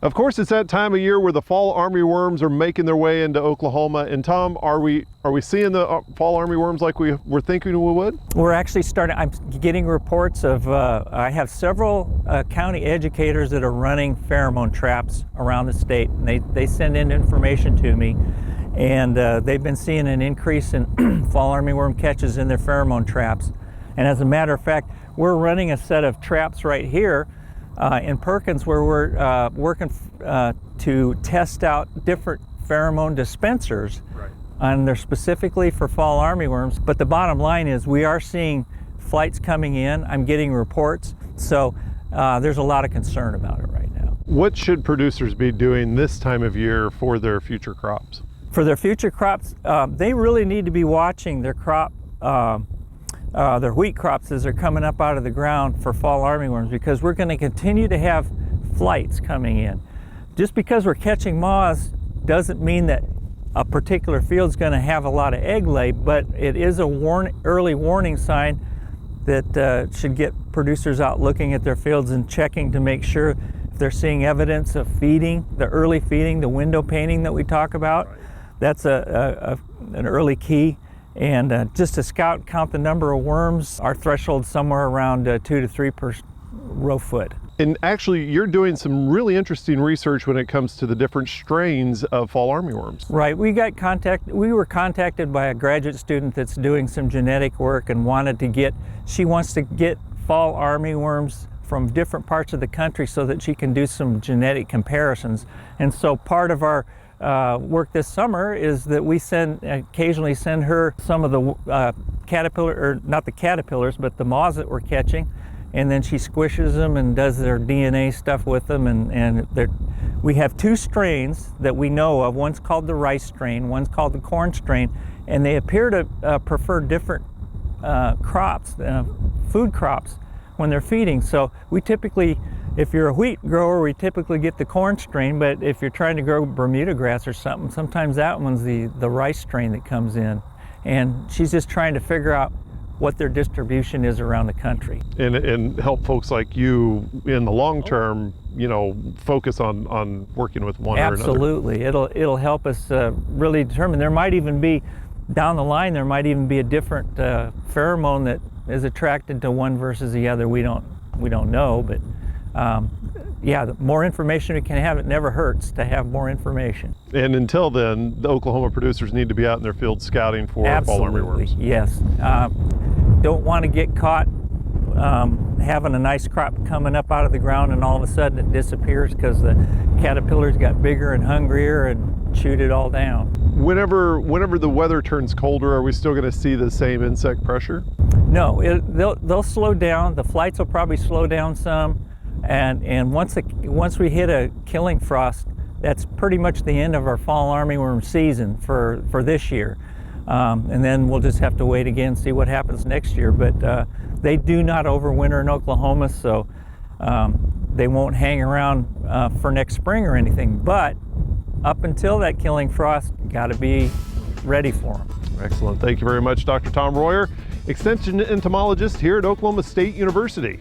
Of course, it's that time of year where the fall armyworms are making their way into Oklahoma. And Tom, are we seeing the fall armyworms like we were thinking we would? We're actually starting. I'm getting reports of. I have several county educators that are running pheromone traps around the state, and they send in information to me, and they've been seeing an increase in fall armyworm catches in their pheromone traps. And as a matter of fact, we're running a set of traps right here in Perkins, where we're working to test out different pheromone dispensers. Right. And they're specifically for fall armyworms. But the bottom line is we are seeing flights coming in. I'm getting reports. So there's a lot of concern about it right now. What should producers be doing this time of year for their future crops? For their future crops, they really need to be watching their crop, their wheat crops as they're coming up out of the ground for fall armyworms, because we're going to continue to have flights coming in. Just because we're catching moths doesn't mean that a particular field is going to have a lot of egg lay, but it is a early warning sign that should get producers out looking at their fields and checking to make sure if they're seeing evidence of feeding, the early feeding, the window painting that we talk about. Right. That's an early key. And just to count the number of worms, our threshold's somewhere around 2 to 3 per row foot. And actually, you're doing some really interesting research when it comes to the different strains of fall armyworms. Right. We were contacted by a graduate student that's doing some genetic work and she wants to get fall armyworms from different parts of the country so that she can do some genetic comparisons. And so part of our work this summer is that we occasionally send her some of the not the caterpillars, but the moths that we're catching, and then she squishes them and does their DNA stuff with them. And we have 2 strains that we know of. One's called the rice strain, one's called the corn strain, and they appear to prefer different crops, food crops, when they're feeding. So we typically, if you're a wheat grower, we typically get the corn strain, but if you're trying to grow Bermuda grass or something, sometimes that one's the rice strain that comes in. And she's just trying to figure out what their distribution is around the country. And help folks like you in the long term, focus on working with one or another. Absolutely. It'll help us really determine. There might even be, down the line, there might even be a different pheromone that is attracted to one versus the other. We don't know, but yeah, the more information we can have, it never hurts to have more information. And until then, the Oklahoma producers need to be out in their field scouting for fall armyworms. Yes. Don't want to get caught having a nice crop coming up out of the ground and all of a sudden it disappears because the caterpillars got bigger and hungrier and chewed it all down. Whenever the weather turns colder, are we still going to see the same insect pressure? No, they'll slow down. The flights will probably slow down some. And once we hit a killing frost, that's pretty much the end of our fall armyworm season for this year. And then we'll just have to wait again and see what happens next year. But they do not overwinter in Oklahoma, so they won't hang around for next spring or anything. But up until that killing frost, got to be ready for them. Excellent. Thank you very much, Dr. Tom Royer, Extension Entomologist here at Oklahoma State University.